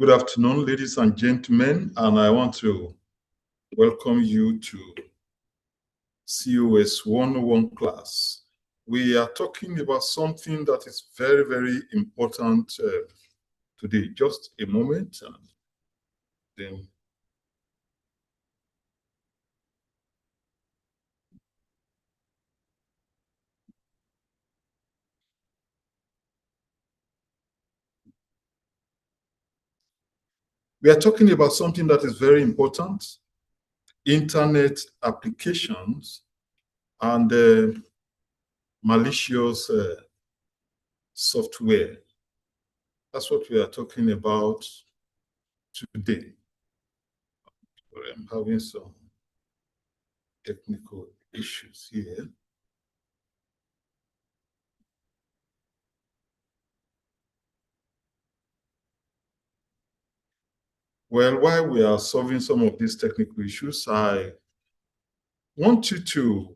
Good afternoon, ladies and gentlemen, and I want to welcome you to COS 101 class. We are talking about something that is very, very important today. Just a moment, and then we are talking about something that is very important: internet applications and malicious software. That's what we are talking about today. Sorry, I'm having some technical issues here. Well, while we are solving some of these technical issues, I want you to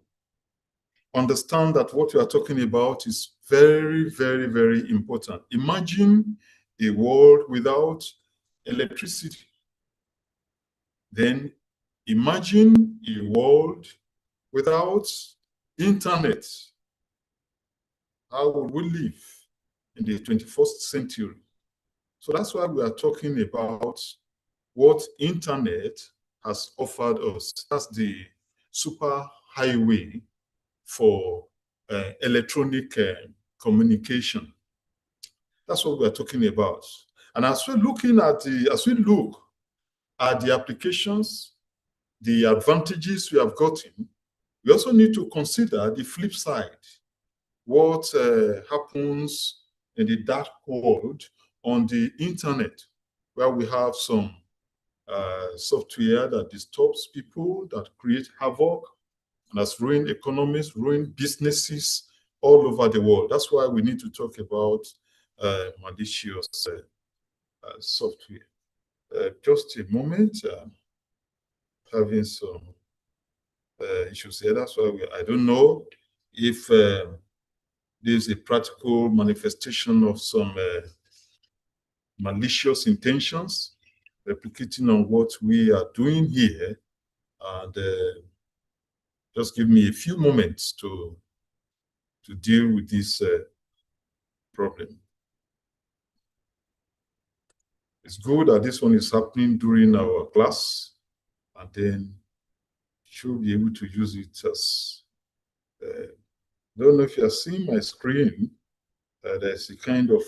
understand that what we are talking about is very, very, very important. Imagine a world without electricity. Then imagine a world without internet. How would we live in the 21st century? So that's why we are talking about what internet has offered us. That's the super highway for electronic communication. That's what we're talking about. And as we look at the applications, the advantages we have gotten, we also need to consider the flip side. What happens in the dark world on the internet, where we have some software that disturbs people, that create havoc, and has ruined economies, ruined businesses all over the world. That's why we need to talk about malicious software. Just a moment, having some issues here. That's why I don't know if there's a practical manifestation of some malicious intentions replicating on what we are doing here. And just give me a few moments to deal with this problem. It's good that this one is happening during our class, and then should be able to use it as, don't know if you are seeing my screen. There's a kind of,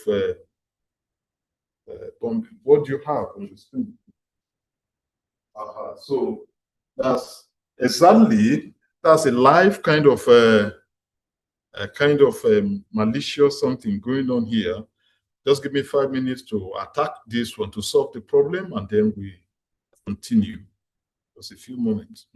what do you have on the screen? So that's exactly, that's a live kind of, malicious something going on here. Just give me 5 minutes to attack this one to solve the problem, and then we continue. Just a few moments.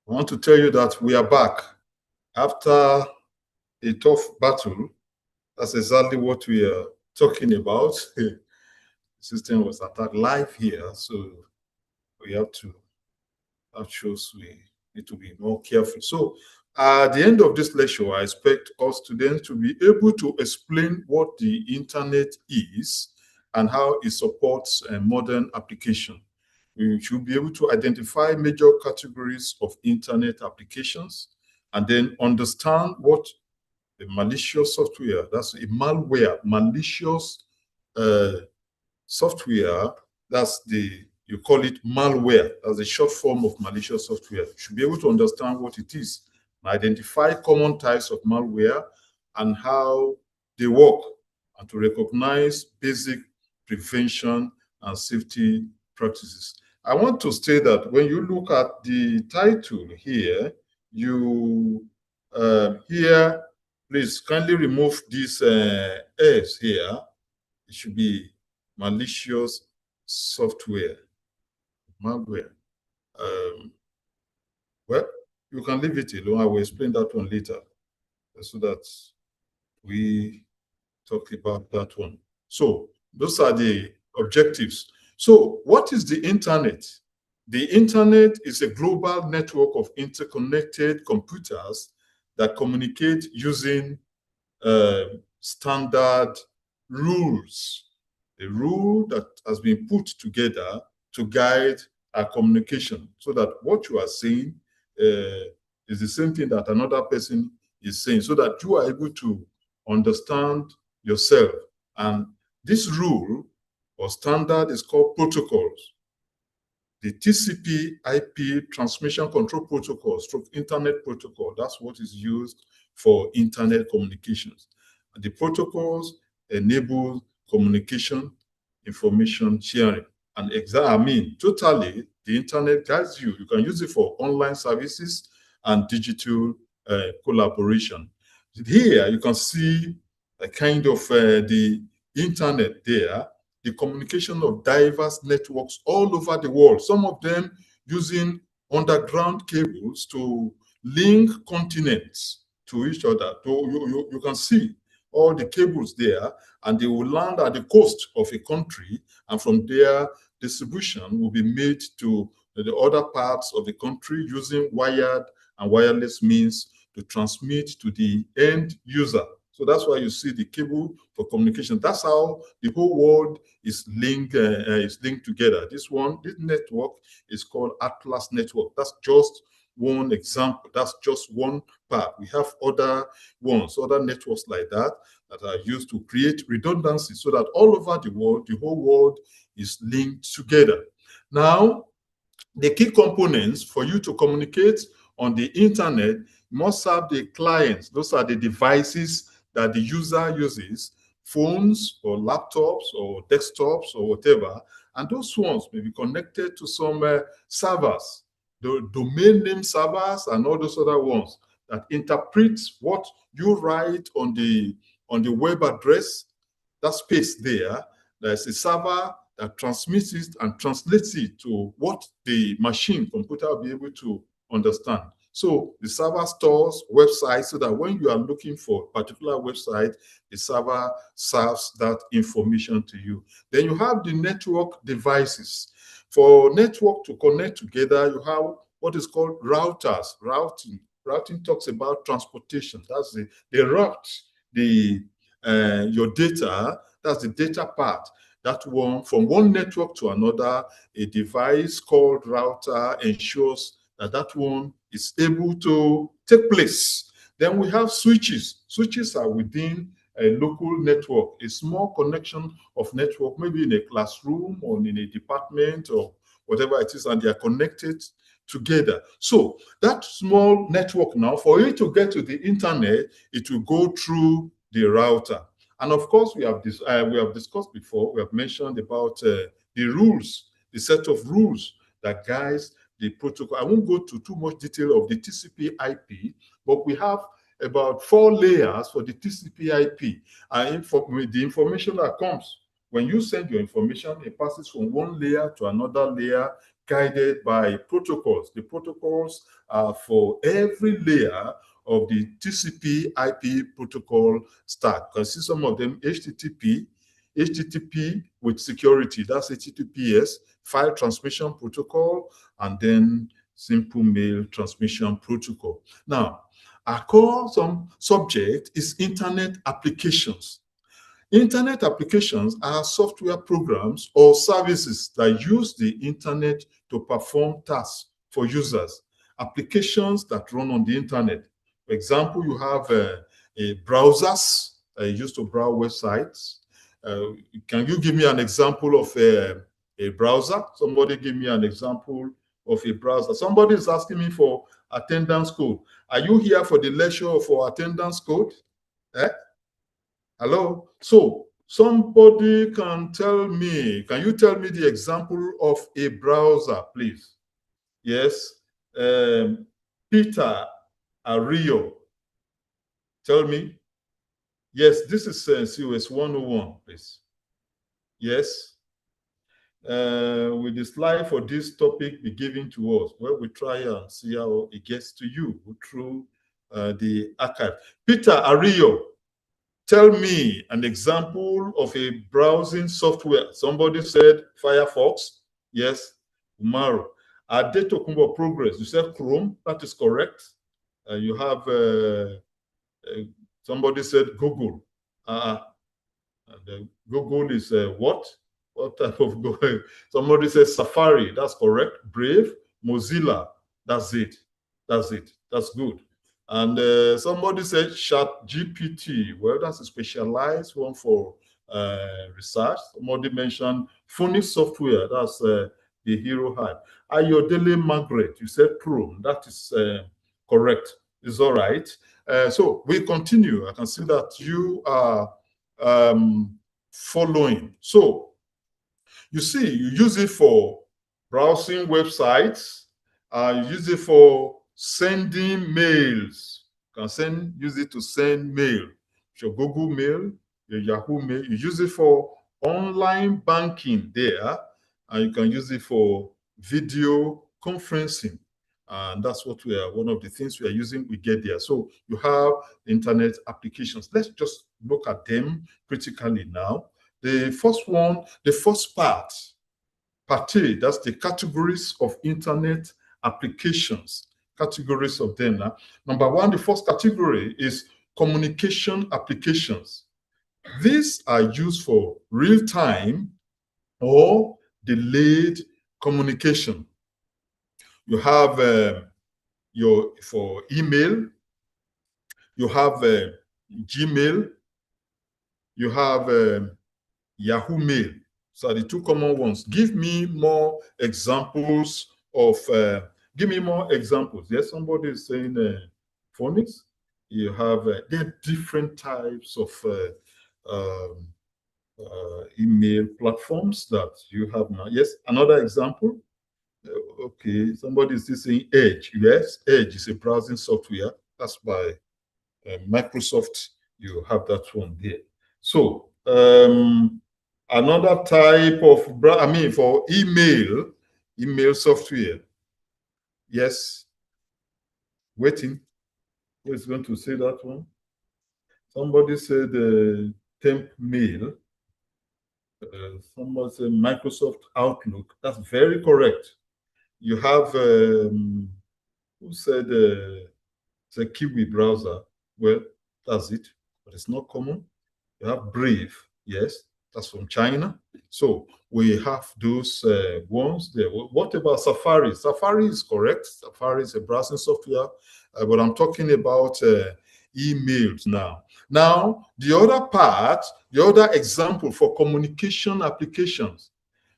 I want to tell you that we are back after a tough battle. That's exactly what we are talking about. The system was attacked live here, so we have to, that shows we need to be more careful. So at the end of this lecture, I expect us students to be able to explain what the internet is and how it supports a modern application. We should be able to identify major categories of internet applications and then understand what the malicious software, that's a malware, malicious uh, software, that's the, you call it malware, that's a short form of malicious software. You should be able to understand what it is, identify common types of malware and how they work, and to recognize basic prevention and safety practices. I want to say that when you look at the title here, you here, please kindly remove this S here. It should be malicious software, malware. Well, you can leave it alone. I will explain that one later so that we talk about that one. So those are the objectives. So what is the internet? The internet is a global network of interconnected computers that communicate using standard rules, a rule that has been put together to guide our communication, so that what you are saying is the same thing that another person is saying, so that you are able to understand yourself. And this rule or standard is called protocols. The TCP/IP transmission control protocol, stroke internet protocol, that's what is used for internet communications. And the protocols enable communication, information sharing. And totally, the internet guides you. You can use it for online services and digital collaboration. Here, you can see a kind of the internet there, the communication of diverse networks all over the world, some of them using underground cables to link continents to each other. You can see all the cables there, and they will land at the coast of a country, and from there, distribution will be made to the other parts of the country using wired and wireless means to transmit to the end user. So that's why you see the cable for communication. That's how the whole world is linked together. This network is called Atlas Network. That's just one example. That's just one part. We have other ones, other networks like that are used to create redundancy, so that all over the world, the whole world is linked together. Now, the key components for you to communicate on the internet must have the clients. Those are the devices that the user uses, phones or laptops or desktops or whatever. And those ones may be connected to some servers, the domain name servers and all those other ones that interpret what you write on the web address, that space there. There's a server that transmits it and translates it to what the computer will be able to understand. So the server stores websites so that when you are looking for a particular website, the server serves that information to you. Then you have the network devices. For network to connect together, you have what is called routers. Routing talks about transportation. That's the route, your data, that's the data part. That one, from one network to another, a device called router ensures that one is able to take place. Then we have switches. Switches are within a local network, a small connection of network, maybe in a classroom or in a department or whatever it is, and they are connected together. So that small network now, for it to get to the internet, it will go through the router. And of course, we have discussed before, we have mentioned about the rules, the set of rules that guides the protocol. I won't go to too much detail of the TCP/IP, but we have about 4 layers for the TCP/IP. And the information that comes when you send your information, it passes from one layer to another layer guided by protocols. The protocols are for every layer of the TCP/IP protocol stack. You can see some of them: HTTP with security, that's HTTPS, file transmission protocol, and then simple mail transmission protocol. Now, our core subject is internet applications. Internet applications are software programs or services that use the internet to perform tasks for users. Applications that run on the internet. For example, you have browsers used to browse websites. Can you give me an example of a browser? Somebody give me an example of a browser. Somebody is asking me for attendance code. Are you here for the lecture for attendance code? Eh? Hello? So somebody can you tell me the example of a browser, please? Yes. Peter Ario, tell me. Yes, this is COS 101, please. Yes. Will the slide for this topic be given to us? Well, we try and see how it gets to you through the archive. Peter Ario, tell me an example of a browsing software. Somebody said Firefox. Yes. Umaru. Adetokunbo Progress. You said Chrome. That is correct. You have somebody said Google. Google is what? What type of Google? Somebody says Safari. That's correct. Brave. Mozilla. That's it. That's it. That's good. And somebody said ChatGPT. Well, that's a specialized one for research. Somebody mentioned Phonics software. That's the Hero Hive. Ayodele Margaret, you said Chrome. That is correct. It's all right. So we continue. I can see that you are following. So you see, you use it for browsing websites. You use it for sending mails. You can use it to send mail. Your Google Mail, your Yahoo Mail. You use it for online banking there, and you can use it for video conferencing. And that's what one of the things we are using, we get there. So you have internet applications. Let's just look at them critically now. The first one, the first part A, that's the categories of internet applications. Categories of them. Number one, the first category is communication applications. These are used for real-time or delayed communication. You have for email, you have Gmail, you have Yahoo Mail. So the two common ones. Give me more examples of, give me more examples. Yes, somebody is saying phonics. You have, there are different types of email platforms that you have now. Yes, another example. Okay, somebody is saying Edge. Yes, Edge is a browsing software. That's by Microsoft. You have that one there. So another type of, for email software. Yes. Waiting. Who is going to say that one? Somebody said temp mail. Somebody said Microsoft Outlook. That's very correct. You have, who said it's a Kiwi browser? Well, that's it, but it's not common. You have Brave. Yes, that's from China. So we have those ones there. What about Safari? Safari is correct. Safari is a browsing software, but I'm talking about emails now. Now, the other part, the other example for communication applications,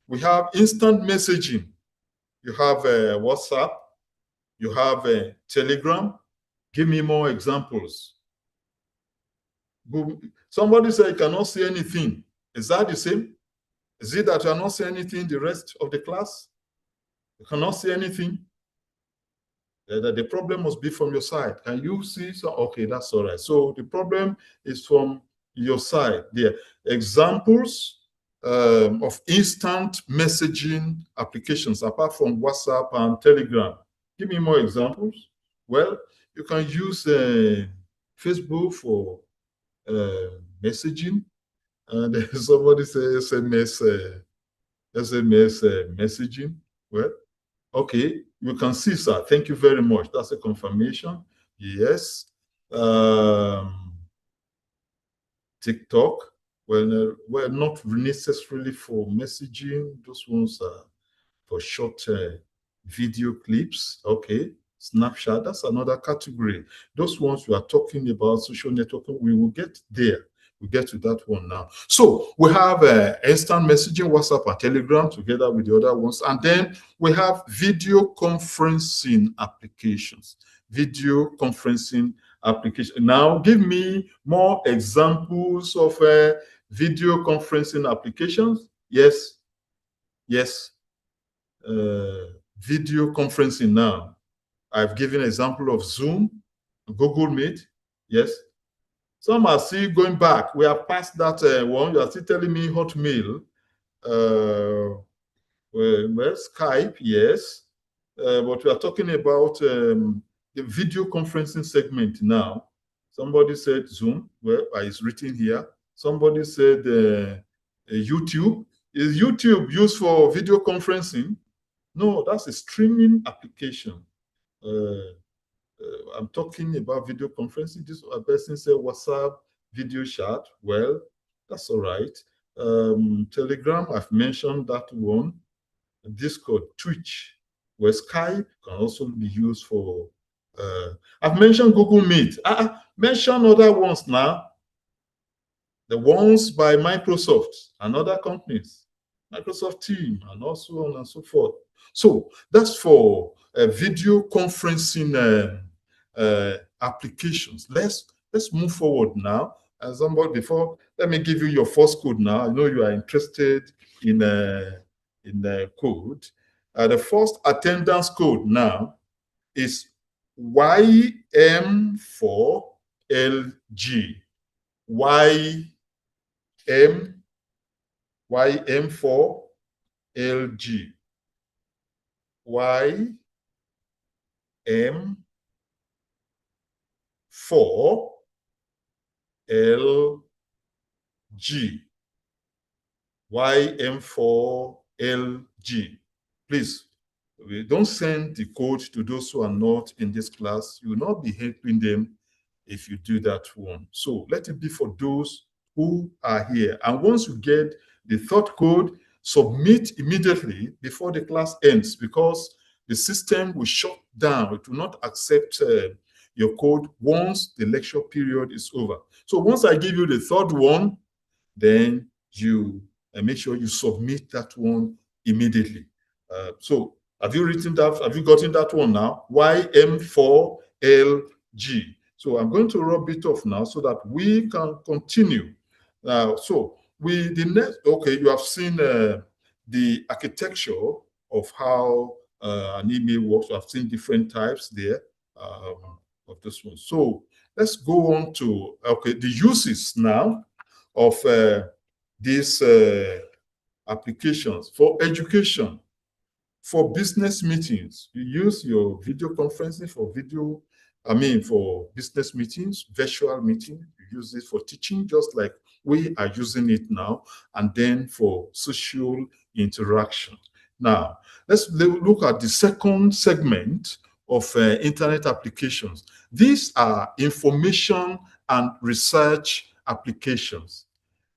we have instant messaging. You have WhatsApp, you have Telegram. Give me more examples. Somebody said you cannot see anything. Is that the same? Is it that you are not seeing anything the rest of the class? You cannot see anything? The problem must be from your side. Can you see? So, okay, that's all right. So the problem is from your side there. Examples of instant messaging applications apart from WhatsApp and Telegram. Give me more examples. Well, you can use Facebook for messaging, and somebody says SMS messaging. Well, okay, you can see, sir. Thank you very much. That's a confirmation. Yes. TikTok, well, not necessarily for messaging. Those ones are for short video clips. Okay. Snapchat, that's another category. Those ones we are talking about, social networking, we will get there. We get to that one now. So we have instant messaging, WhatsApp and Telegram together with the other ones. And then we have video conferencing applications. Video conferencing application. Now, give me more examples of video conferencing applications. Yes, yes. Video conferencing now. I've given an example of Zoom, Google Meet. Yes. Some are still going back. We have passed that one. You are still telling me Hotmail. Well, Skype, yes. But we are talking about the video conferencing segment now. Somebody said Zoom. Well, it's written here. Somebody said YouTube. Is YouTube used for video conferencing? No, that's a streaming application. I'm talking about video conferencing. This person said WhatsApp, video chat. Well, that's all right. Telegram, I've mentioned that one. Discord, Twitch, where Skype can also be used for. I've mentioned Google Meet. Mention other ones now. The ones by Microsoft and other companies, Microsoft Team, and also on and so forth. So that's for video conferencing applications. Let's move forward now. As somebody before, let me give you your first code now. I know you are interested in the code. The first attendance code now is YM4LG. YM4LG. YM4LG. YM4LG. Please, we don't send the code to those who are not in this class. You will not be helping them if you do that one. So let it be for those who are here. And once you get the third code, submit immediately before the class ends, because the system will shut down. It will not accept your code once the lecture period is over. So once I give you the third one, then you make sure you submit that one immediately. So have you written that? Have you gotten that one now? YM4LG. So I'm going to rub it off now so that we can continue. Okay, you have seen the architecture of how an email works. You have seen different types there of this one. So let's go on to, okay, the uses now of these applications for education, for business meetings. You use your video conferencing for for business meetings, virtual meetings. You use it for teaching, just like we are using it now, and then for social interaction. Now, let's look at the second segment of internet applications. These are information and research applications.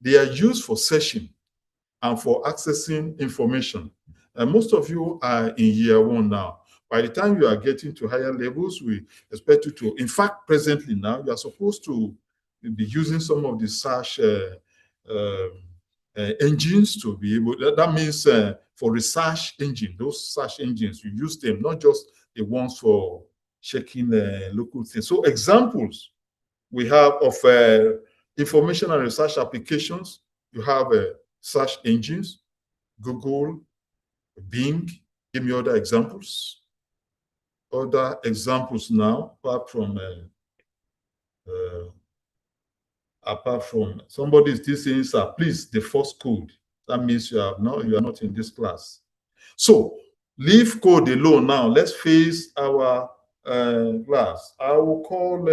They are used for searching and for accessing information. And most of you are in year one now. By the time you are getting to higher levels, we expect you to, in fact, presently now, you are supposed to be using some of the search engines to be able, that means for research engine, those search engines, you use them, not just the ones for checking local things. So examples we have of information and research applications. You have search engines, Google, Bing. Give me other examples. Other examples now, apart from somebody is still saying, sir, please, the first code. that means you are not in this class. So leave code alone now. Let's face our class. I will call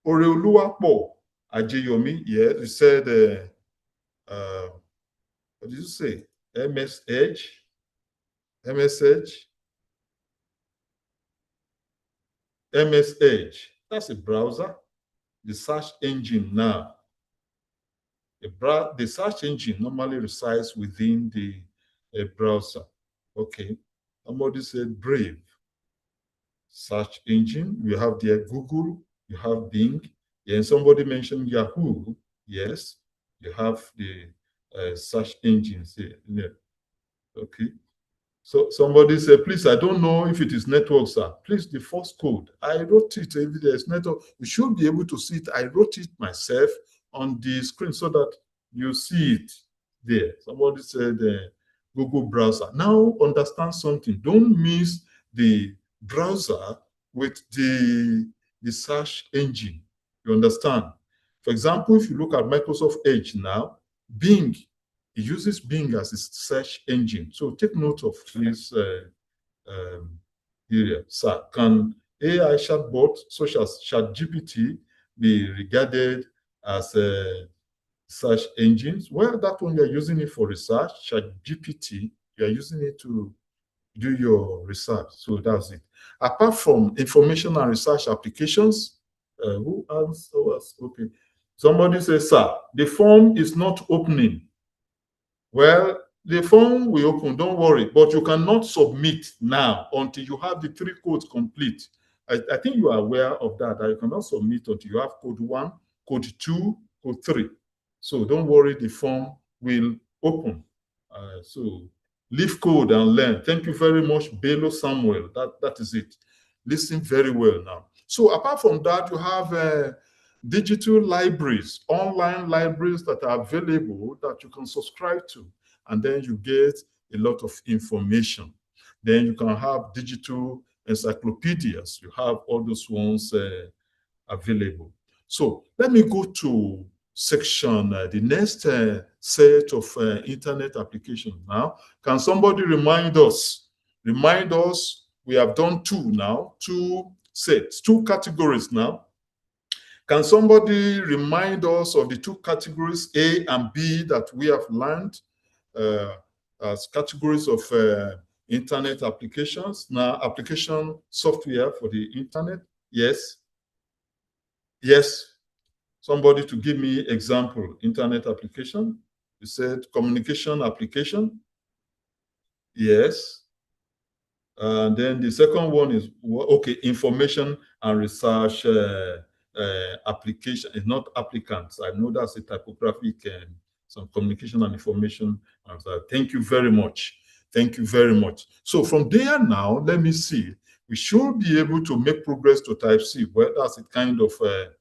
Oreoluwapo Ajeyomi. Yes, he said, what did you say? MSH? MSH? MSH. That's a browser. The search engine now. The search engine normally resides within the browser. Okay. Somebody said Brave. Search engine. You have there Google, you have Bing. Yeah, and somebody mentioned Yahoo. Yes, you have the search engines here. Yeah. Okay. So somebody said, please, I don't know if it is network, sir. Please, the first code. I wrote it. If there is network, you should be able to see it. I wrote it myself on the screen so that you see it there. Somebody said Google browser. Now understand something. Don't miss the browser with the search engine. You understand? For example, if you look at Microsoft Edge now, Bing, it uses Bing as its search engine. So take note of this area. Sir, can AI chatbot such as ChatGPT be regarded as search engines? Well, that one you're using it for research. ChatGPT, you're using it to do your research. So that's it. Apart from information and research applications, who else? Okay. Somebody says, sir, the form is not opening. Well, the form will open, don't worry, but you cannot submit now until you have the 3 codes complete. I think you are aware of that you cannot submit until you have code 1, code 2, code 3. So don't worry, the form will open. So leave code and learn. Thank you very much, Bello Samuel. That is it. Listen very well now. So apart from that, you have digital libraries, online libraries that are available that you can subscribe to, and then you get a lot of information. Then you can have digital encyclopedias. You have all those ones available. So let me go to section, the next set of internet applications now. Can somebody remind us? Remind us, we have done 2 now, 2 sets, 2 categories now. Can somebody remind us of the 2 categories, A and B, that we have learned as categories of internet applications? Now, application software for the internet. Yes. Yes. Somebody to give me example. Internet application. You said communication application. Yes. And then the second one is, okay, information and research application. It's not applicants. I know that's a typographic and some communication and information. Thank you very much. Thank you very much. So from there now, let me see. We should be able to make progress to type C. Well, that's a kind of a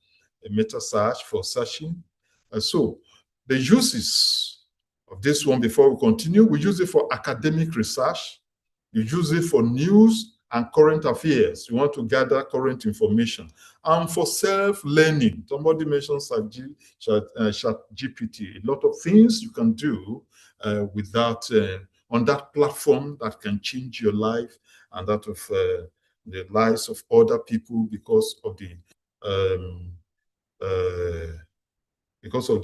meta search for searching. So the uses of this one, before we continue, we use it for academic research. You use it for news and current affairs. You want to gather current information. And for self-learning, somebody mentioned ChatGPT. A lot of things you can do with that, on that platform that can change your life and that of the lives of other people because of the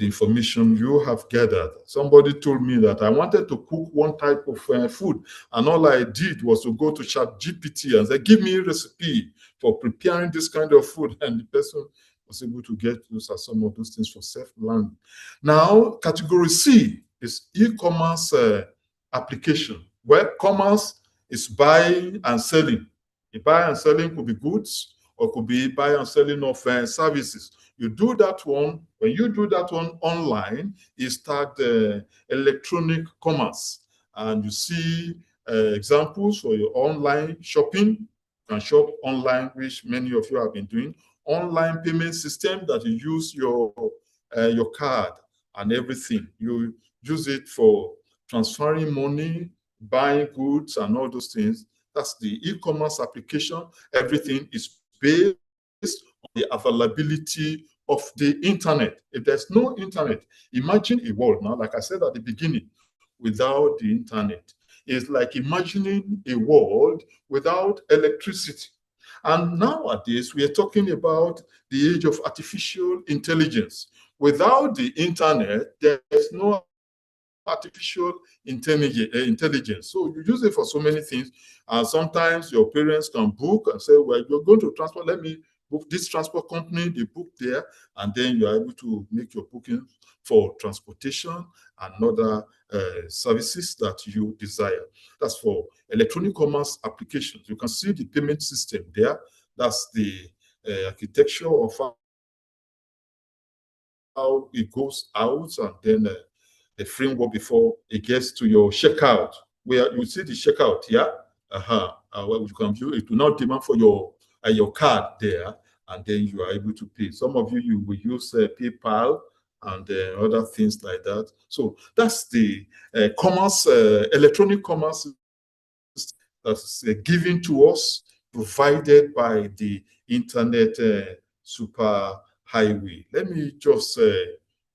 information you have gathered. Somebody told me that I wanted to cook one type of food, and all I did was to go to ChatGPT and say, give me a recipe for preparing this kind of food, and the person was able to get those are some of those things for self-learning. Now, category C is e-commerce application, where commerce is buying and selling. The buy and selling could be goods or could be buy and selling of services. You do that one, when you do that one online, it's tagged electronic commerce. And you see examples for your online shopping. You can shop online, which many of you have been doing. Online payment system that you use your card and everything. You use it for transferring money, buying goods, and all those things. That's the e-commerce application. Everything is based on the availability of the internet. If there's no internet, imagine a world now, like I said at the beginning, without the internet. It's like imagining a world without electricity. And nowadays, we are talking about the age of artificial intelligence. Without the internet, there's no artificial intelligence. So you use it for so many things. And sometimes your parents can book and say, well, you're going to transport, let me book this transport company, they book there, and then you're able to make your booking for transportation and other services that you desire. That's for electronic commerce applications. You can see the payment system there. That's the architecture of how it goes out, and then the framework before it gets to your checkout, where you see the checkout, yeah? Well, you can view it. Do not demand for your card there, and then you are able to pay. Some of you will use PayPal and other things like that. So that's the electronic commerce that's given to us, provided by the internet super highway. Let me just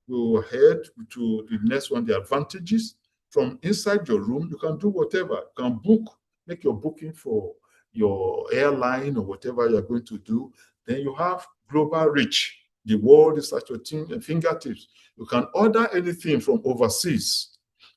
go ahead to the next one, the advantages. From inside your room, you can do whatever. You can book, make your booking for your airline or whatever you're going to do. Then you have global reach. The world is at your fingertips. You can order anything from overseas,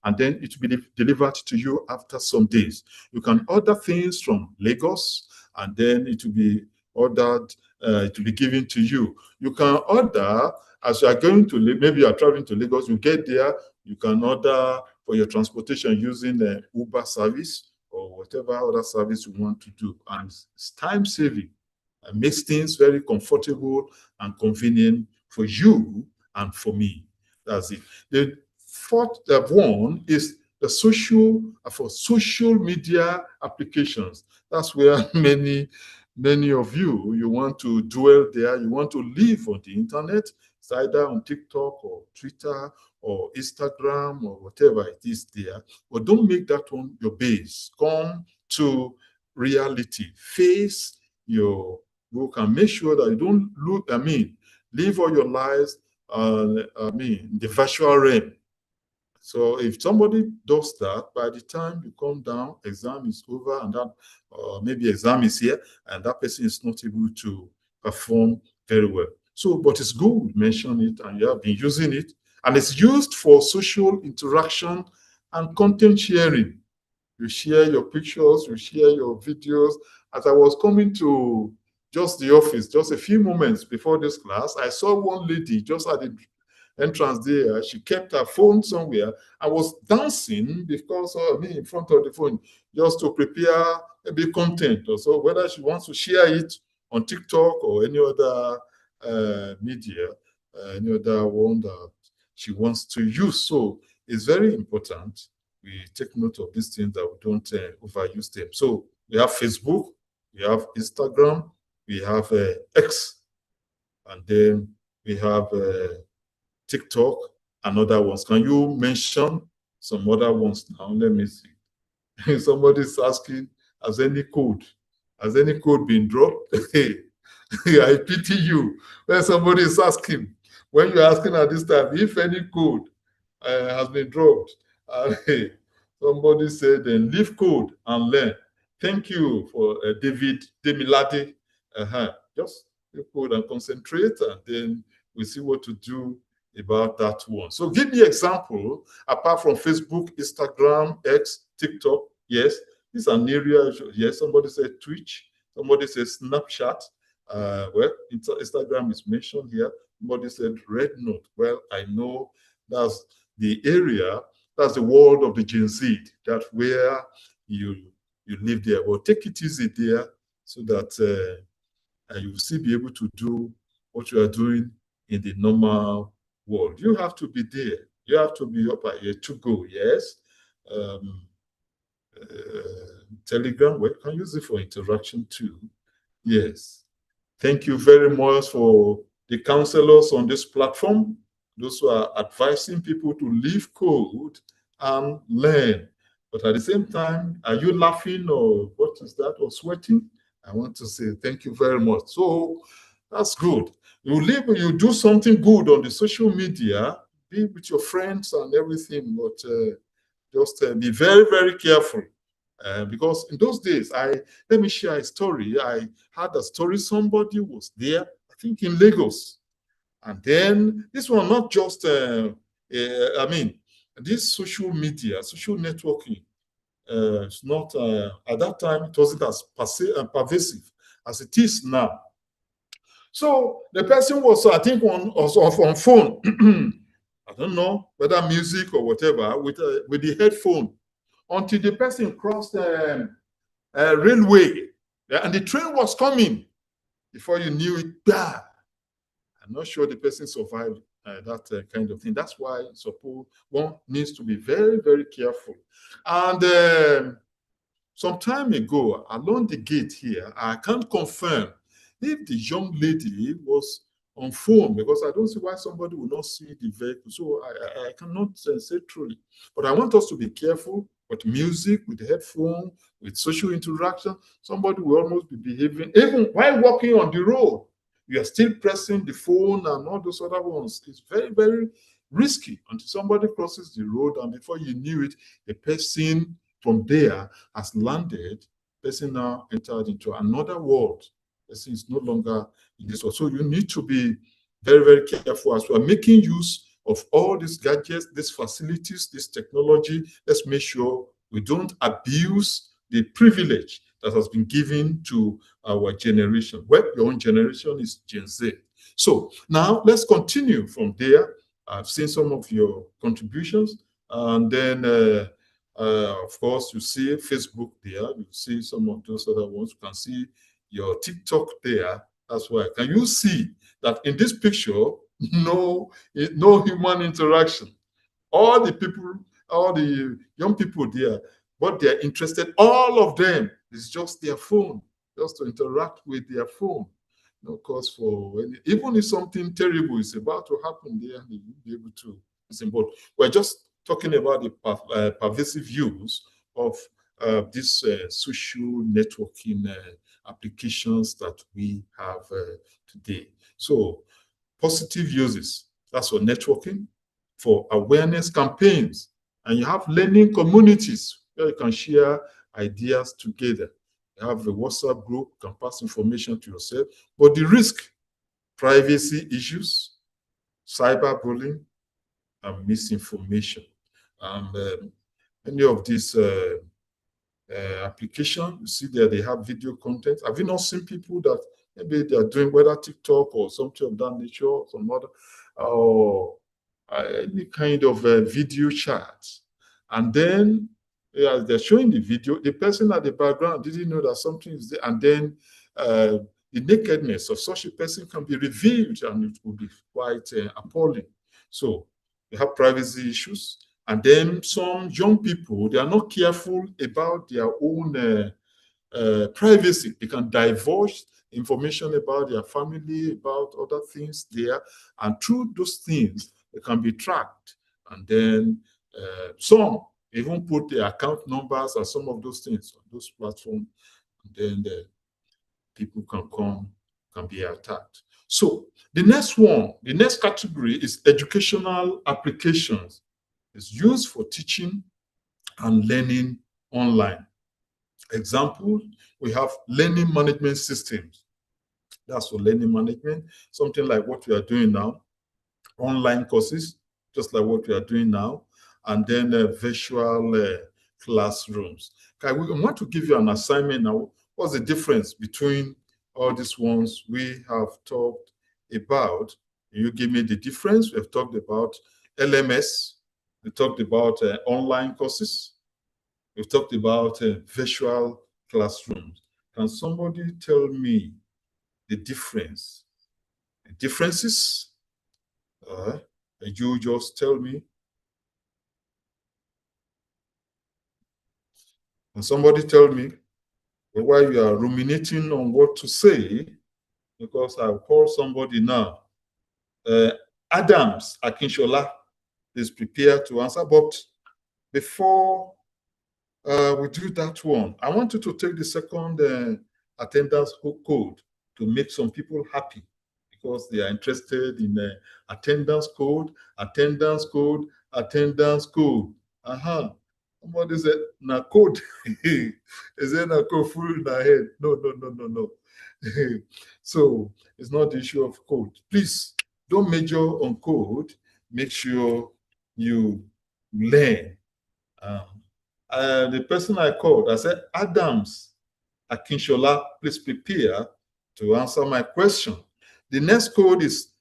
and then it will be delivered to you after some days. You can order things from Lagos, and then it will be ordered, it will be given to you. You can order as you are going to, maybe you are traveling to Lagos, you get there, you can order for your transportation using the Uber service or whatever other service you want to do. And it's time saving and makes things very comfortable and convenient for you and for me. That's it. The fourth one is the for social media applications. That's where many of you want to dwell there. You want to live on the internet. It's either on TikTok or Twitter or Instagram or whatever it is there. But don't make that one your base. Come to reality. Face your work and make sure that you don't live all your lives, the virtual realm. So if somebody does that, by the time you come down, exam is over, and that maybe exam is here, and that person is not able to perform very well. So, but it's good, mention it, and you have been using it, and it's used for social interaction and content sharing. You share your pictures, you share your videos. As I was coming to just the office, just a few moments before this class, I saw one lady just at the entrance there. She kept her phone somewhere. I was dancing because of me in front of the phone, just to prepare maybe content or so, whether she wants to share it on TikTok or any other media, any other one that she wants to use. So it's very important we take note of these things, that we don't overuse them. So we have Facebook, we have Instagram, we have X, and then we have TikTok and other ones. Can you mention some other ones now? Let me see. Somebody's asking, has any code been dropped? I pity you. When somebody is asking, when you're asking at this time, if any code has been dropped, somebody said, then leave code and learn. Thank you for David Demilade. Just leave code and concentrate, and then we see what to do about that one. So give me example, apart from Facebook, Instagram, X, TikTok. Yes, this is an area. Yes, somebody said Twitch. Somebody said Snapchat. Well, Instagram is mentioned here. Somebody said Red Note. Well, I know that's the area, that's the world of the Gen Z. That's where you live there. But take it easy there, so that you will still be able to do what you are doing in the normal world. You have to be there. You have to be up here to go. Yes. Telegram, well, you can use it for interaction too. Yes. Thank you very much for the counselors on this platform, those who are advising people to leave code and learn. But at the same time, are you laughing or what is that, or sweating? I want to say thank you very much. So that's good. You do something good on the social media, be with your friends and everything, but just be very, very careful. Because in those days, let me share a story. I had a story, somebody was there, I think in Lagos. And then this one, not just, I mean, this social media, social networking, it's not, at that time, it wasn't as pervasive as it is now. So the person was, I think, on phone. I don't know whether music or whatever, with the headphone, until the person crossed railway, and the train was coming. Before you knew it, bah! I'm not sure the person survived that kind of thing. That's why suppose one needs to be very, very careful. And some time ago, along the gate here, I can't confirm if the young lady was on phone, because I don't see why somebody would not see the vehicle. So I cannot say truly. But I want us to be careful with music, with the headphone, with social interaction. Somebody will almost be behaving, even while walking on the road, you are still pressing the phone and all those other ones. It's very, very risky until somebody crosses the road, and before you knew it, the person from there has landed. Person now entered into another world. Person is no longer in this world. So you need to be very, very careful as we are making use of all these gadgets, these facilities, this technology. Let's make sure we don't abuse the privilege that has been given to our generation. Well, your own generation is Gen Z. So now let's continue from there. I've seen some of your contributions, and then of course, you see Facebook there. You see some of those other ones. You can see your TikTok there. That's why. Can you see that in this picture, no human interaction? All the people, all the young people there, what they're interested, all of them, is just their phone, just to interact with their phone. No cause for any, even if something terrible is about to happen there, they will be able to listen. But we're just talking about the pervasive use of these social networking applications that we have today. So positive uses, that's for networking, for awareness campaigns, and you have learning communities where you can share ideas together. You have a WhatsApp group, you can pass information to yourself. But the risk, privacy issues, cyberbullying, and misinformation. And any of these application, you see there they have video content. Have you not seen people that maybe they are doing whether TikTok or something of that nature, or some other, or any kind of video chat, and then as they're showing the video, the person at the background didn't know that something is there, and then the nakedness of such a person can be revealed, and it will be quite appalling. So you have privacy issues. And then some young people, they are not careful about their own privacy. They can divulge information about their family, about other things there. And through those things, they can be tracked. And then some even put their account numbers and some of those things on those platforms. And then the people can be attacked. So the next one, the next category is educational applications. It's used for teaching and learning online. Example, we have learning management systems. That's for learning management, something like what we are doing now, online courses, just like what we are doing now, and then virtual classrooms. Okay, we want to give you an assignment now. What's the difference between all these ones we have talked about? You give me the difference. We have talked about LMS. We talked about online courses. We've talked about virtual classrooms. Can somebody tell me the difference? The differences? And you just tell me. Can somebody tell me while you are ruminating on what to say? Because I'll call somebody now. Adams Akinshola is prepared to answer. But before we do that one, I want you to take the second attendance code to make some people happy, because they are interested in attendance code, attendance code, attendance code. Somebody said, na code. Is it na code full in the head? No, no, no, no, no. So it's not the issue of code. Please don't major on code. Make sure you learn. The person I called, I said, Adams Akinshola, please prepare to answer my question. The next code is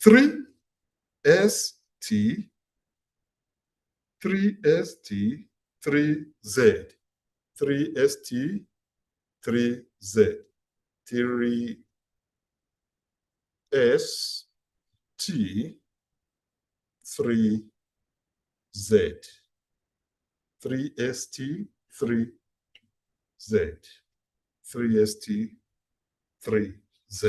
3ST, 3ST, 3Z, 3ST, 3Z, 3ST, 3Z, 3ST, 3Z, 3ST, 3Z.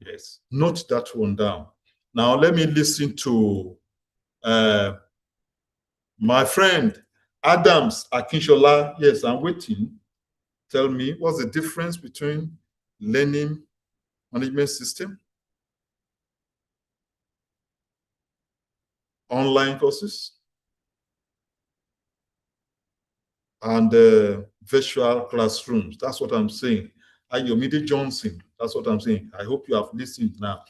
Yes, note that one down. Now let me listen to my friend Adams Akinshola. Yes, I'm waiting. Tell me, what's the difference between learning management system, online courses, and virtual classrooms? That's what I'm saying. Ayomide Johnson, that's what I'm saying. I hope you have listened now.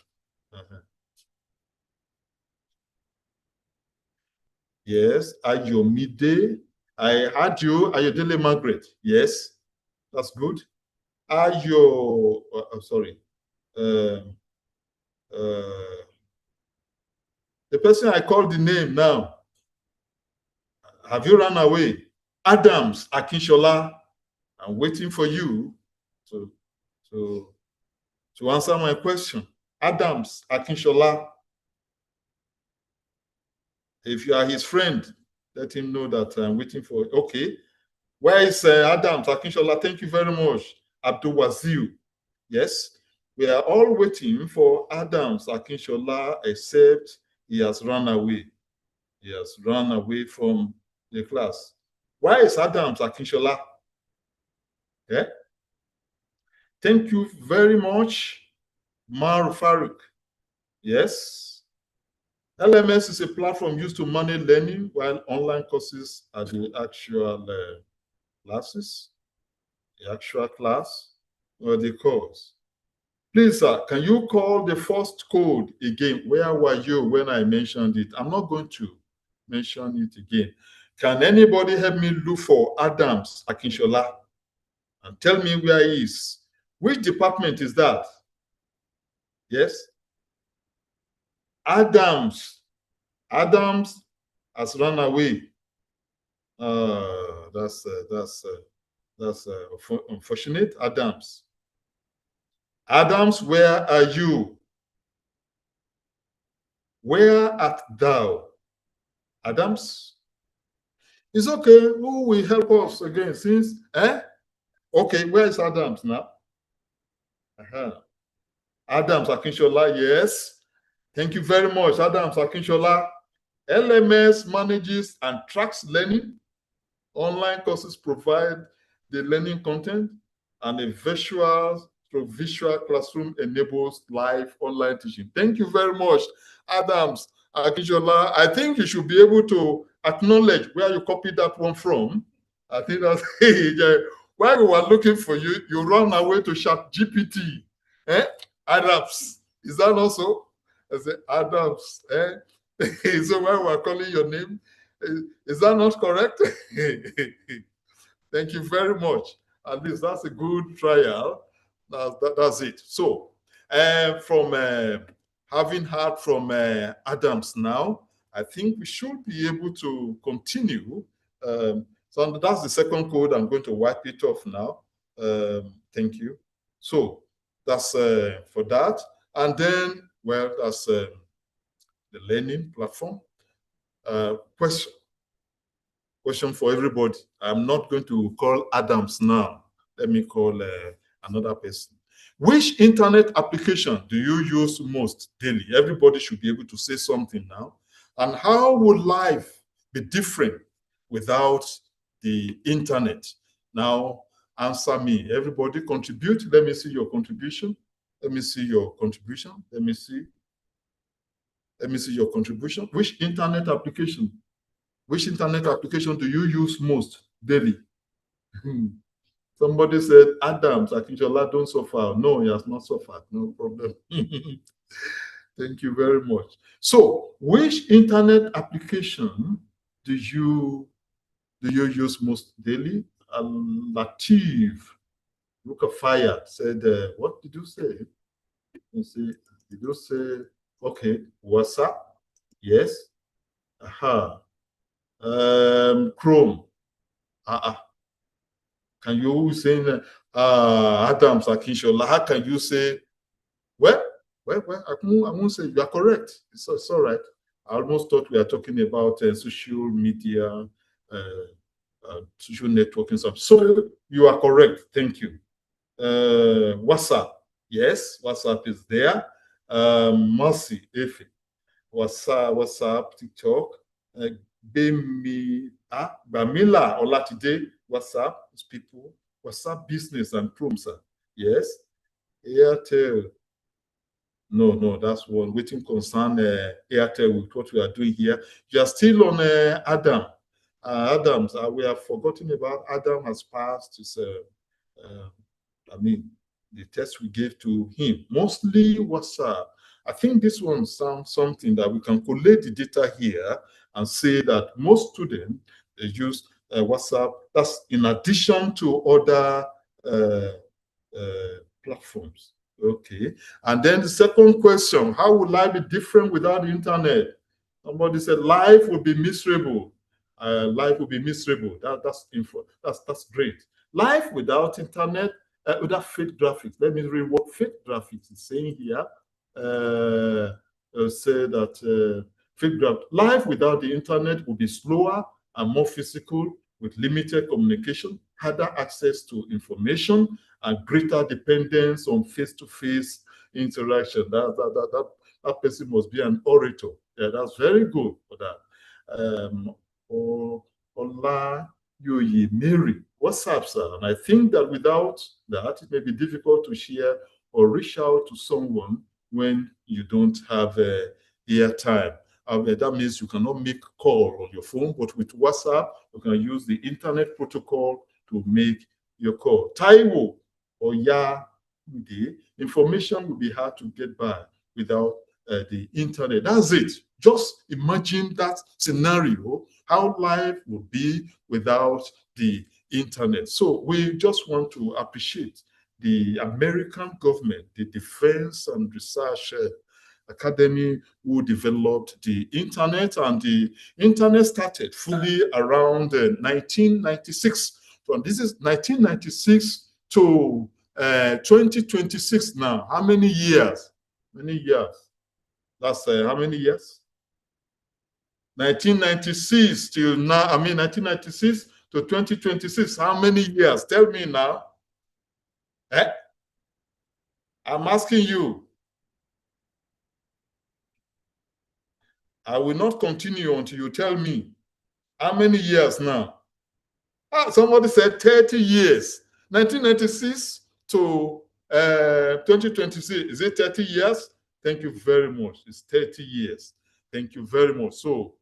Yes, Ayomide. I heard you, Ayodele Margaret. Yes, that's good. Sorry. The person I called the name now, have you run away? Adams Akinshola, I'm waiting for you to answer my question. Adams Akinshola, if you are his friend, let him know that I'm waiting for. Okay, where is Adams Akinshola? Thank you very much. Abdul Wazil. Yes, we are all waiting for Adams Akinshola, except he has run away. He has run away from the class. Where is Adams Akinshola? Yeah. Thank you very much, Mar Farouk. Yes. LMS is a platform used to manage learning, while online courses are the actual classes, the actual class, or the course. Please, sir, can you call the first code again? Where were you when I mentioned it? I'm not going to mention it again. Can anybody help me look for Adams Akinshola and tell me where he is? Which department is that? Yes? Adams has run away. That's unfortunate. Adams, where are you? Where art thou? Adams? It's okay. Who will help us again? Since okay, where is Adams now? Adams Akinshola, yes. Thank you very much, Adams Akinshola. LMS manages and tracks learning. Online courses provide the learning content, and a visual classroom enables live online teaching. Thank you very much, Adams Akinshola. I think you should be able to acknowledge where you copied that one from. I think that's while we were looking for you, you run away to ChatGPT. Adams, is that also? I said, Adams, so when we're calling your name, is that not correct? Thank you very much. At least that's a good trial. That's it. So, from having heard from Adams now, I think we should be able to continue. So that's the second code. I'm going to wipe it off now. Thank you. So that's for that. And then, well, that's the learning platform. Question for everybody. I'm not going to call Adams now. Let me call another person. Which internet application do you use most daily? Everybody should be able to say something now. And how would life be different without the internet? Now, answer me. Everybody contribute. Let me see your contribution. Let me see your contribution. Let me see your contribution. Which internet application do you use most daily? Somebody said, Adams, Akinjola, don't suffer. No, he has not suffered. No problem. Thank you very much. So, which internet application do you use most daily? Latif Rukafaya said, what did you say? You see, did you say, okay, WhatsApp? Yes. Aha. Chrome. Can you say, Adams Akinshola, how can you say, well, I won't say you are correct. It's all right. I almost thought we are talking about social media, social networking stuff. So you are correct. Thank you. WhatsApp. Yes, WhatsApp is there. Mercy, Efe. WhatsApp, TikTok. Bamila Olatide, WhatsApp is people. WhatsApp business and Chrome, sir. Yes. Airtel. No, that's one. Waiting concern Airtel with what we are doing here. You are still on Adam. Adams, we have forgotten about Adam has passed his, the test we gave to him. Mostly WhatsApp. I think this one sounds something that we can collate the data here and say that most students use WhatsApp. That's in addition to other platforms. Okay. And then the second question, how will life be different without the internet? Somebody said life will be miserable. Life will be miserable. That's info. That's great. Life without internet, without fake graphics. Let me read what fake graphics is saying here. Say that life without the internet will be slower and more physical, with limited communication, harder access to information, and greater dependence on face-to-face interaction. That person must be an orator. Yeah, that's very good for that. Ola Yoyi Mary, what's up, sir? And I think that without that, it may be difficult to share or reach out to someone when you don't have airtime. That means you cannot make call on your phone, but with WhatsApp, you can use the internet protocol to make your call. Taiwo or the information will be hard to get by without the internet. That's it. Just imagine that scenario, how life would be without the internet. So we just want to appreciate the American government, the Defense and Research Academy, who developed the internet, and the internet started fully around 1996. From this is 1996 to 2026 now. How many years? Many years. That's how many years? 1996 till now. 1996 to 2026. How many years? Tell me now. I'm asking you. I will not continue until you tell me. How many years now? Somebody said 30 years. 1996 to 2026. Is it 30 years? Thank you very much. It's 30 years. Thank you very much. So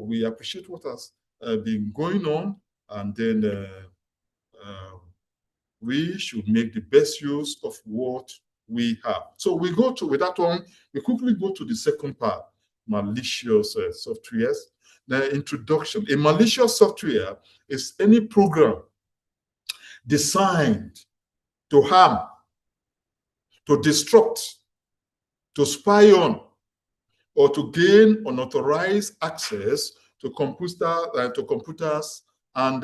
we appreciate what has been going on, and then we should make the best use of what we have. So we go to, with that one, we quickly go to the second part, malicious softwares. The introduction. A malicious software is any program designed to harm, to destruct, to spy on, or to gain unauthorized access to computers and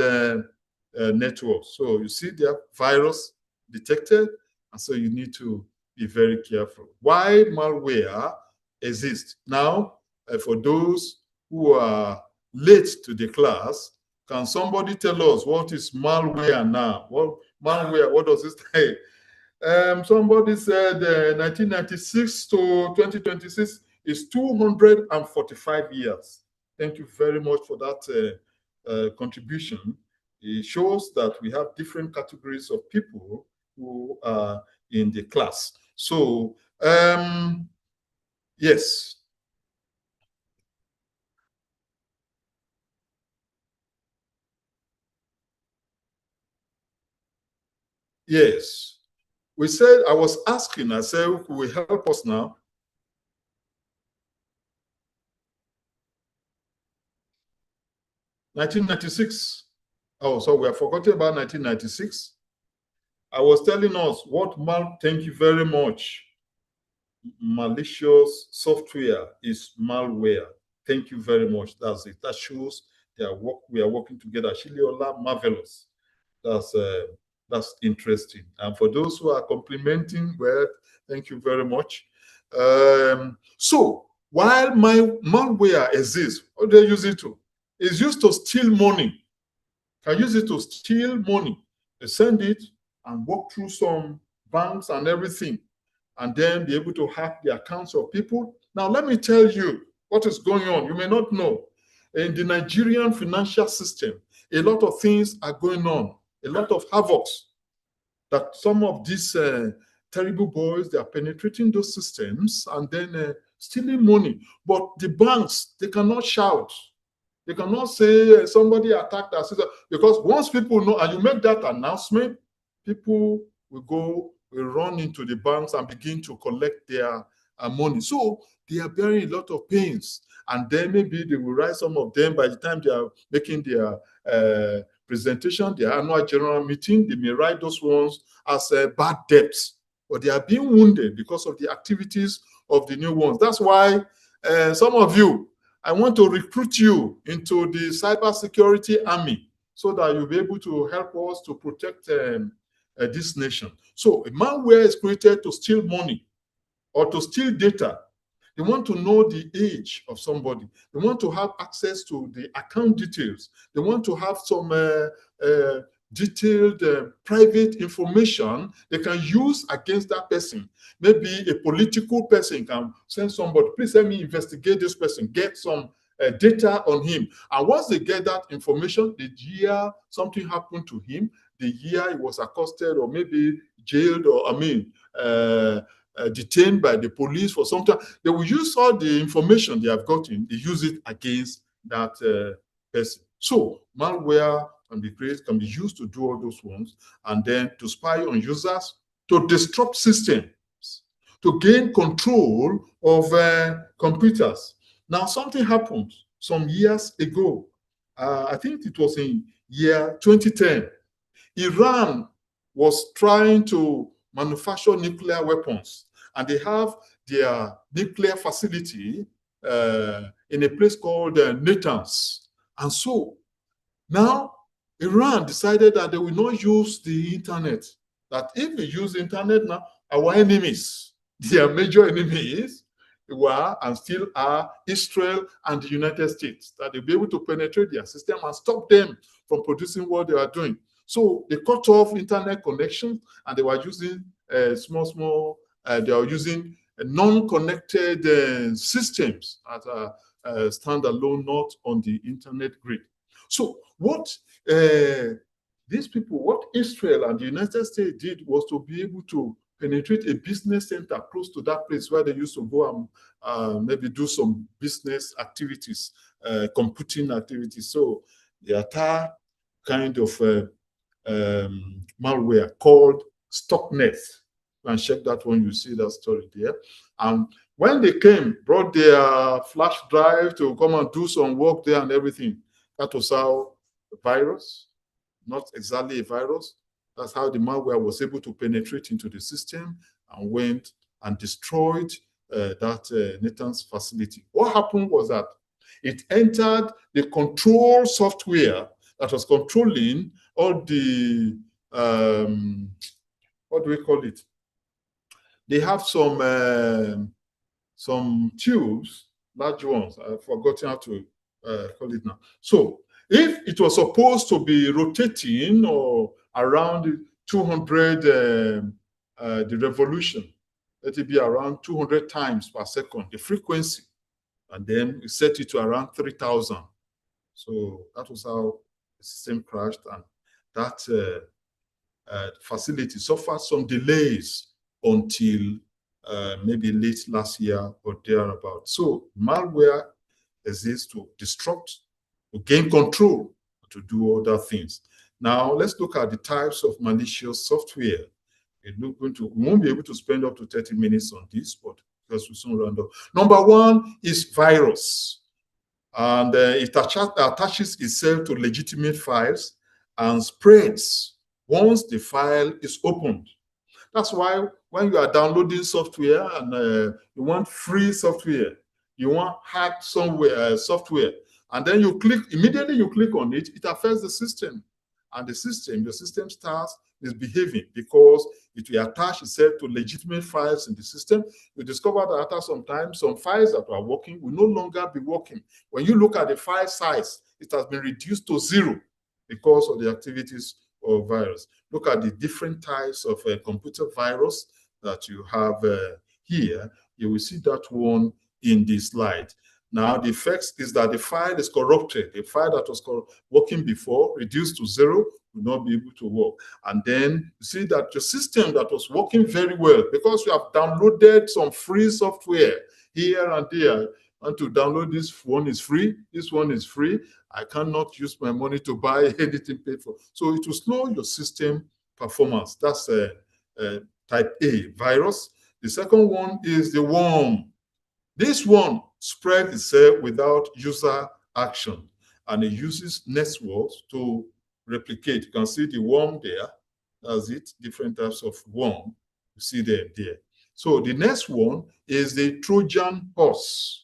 networks. So you see there, virus detected, and so you need to be very careful. Why malware exists? Now, for those who are late to the class, can somebody tell us what is malware now? What malware, what does it say? Somebody said 1996 to 2026 is 245 years. Thank you very much for that contribution. It shows that we have different categories of people who are in the class. So, yes. Yes. We said, I was asking, I said, who will help us now? 1996. Oh, so we have forgotten about 1996. I was telling us thank you very much. Malicious software is malware. Thank you very much. That's it. That shows we are working together. Shiliola, marvelous. That's interesting. And for those who are complimenting, well, thank you very much. So while my malware exists, what do they use it to? It's used to steal money. Can use it to steal money. They send it and walk through some banks and everything, and then be able to hack the accounts of people. Now, let me tell you what is going on. You may not know. In the Nigerian financial system, a lot of things are going on, a lot of havocs that some of these terrible boys, they are penetrating those systems and then stealing money. But the banks, they cannot shout. They cannot say somebody attacked our system, because once people know and you make that announcement, people will run into the banks and begin to collect their money. So they are bearing a lot of pains. And then maybe they will write some of them by the time they are making their presentation, their annual general meeting, they may write those ones as bad debts. But they are being wounded because of the activities of the new ones. That's why some of you, I want to recruit you into the cybersecurity army so that you'll be able to help us to protect this nation. So a malware is created to steal money or to steal data. They want to know the age of somebody. They want to have access to the account details. They want to have some detailed private information they can use against that person. Maybe a political person can send somebody, please let me investigate this person, get some data on him. And once they get that information, the year something happened to him, the year he was accosted or maybe jailed or, detained by the police for some time, they will use all the information they have gotten, they use it against that person. So malware can be created, can be used to do all those ones, and then to spy on users, to disrupt systems, to gain control of computers. Now, something happened some years ago. I think it was in year 2010. Iran was trying to manufacture nuclear weapons, and they have their nuclear facility in a place called Natanz. And so now Iran decided that they will not use the internet. That if we use the internet now, our enemies, their major enemies, were and still are Israel and the United States, that they'll be able to penetrate their system and stop them from producing what they are doing. So they cut off internet connections, and they were using they are using non-connected systems that are standalone, not on the internet grid. So what these people, what Israel and the United States did was to be able to penetrate a business center close to that place where they used to go and maybe do some business activities, computing activities. So the attack kind of malware called Stocknet. And check that one, you see that story there. And when they came, brought their flash drive to come and do some work there and everything, that was how the virus, not exactly a virus, that's how the malware was able to penetrate into the system and went and destroyed that Nathan's facility. What happened was that it entered the control software that was controlling all the, what do we call it? They have some tubes, large ones. I've forgotten how to call it now. So if it was supposed to be rotating or around 200, the revolution, let it be around 200 times per second, the frequency, and then we set it to around 3,000. So that was how the system crashed, and that facility suffered some delays until maybe late last year or thereabout. So malware exists to disrupt, to gain control, to do other things. Now, let's look at the types of malicious software. We won't be able to spend up to 30 minutes on this, but because we soon round up. Number one is virus. And it attaches itself to legitimate files and spreads once the file is opened. That's why when you are downloading software and you want free software, you want hacked software, and then immediately you click on it, it affects the system. And the system starts misbehaving because it will attach itself to legitimate files in the system. You discover that after some time, some files that are working will no longer be working. When you look at the file size, it has been reduced to 0 because of the activities of virus. Look at the different types of computer virus that you have here. You will see that one in this slide. Now, the effect is that the file is corrupted. The file that was working before, reduced to 0, will not be able to work. And then you see that your system that was working very well, because you have downloaded some free software here and there, and to download this one is free, this one is free, I cannot use my money to buy anything paid for. So it will slow your system performance. That's type A, virus. The second one is the worm. This one spread itself without user action, and it uses networks to replicate. You can see the worm there. That's it, different types of worm. You see them there. So the next one is the Trojan horse.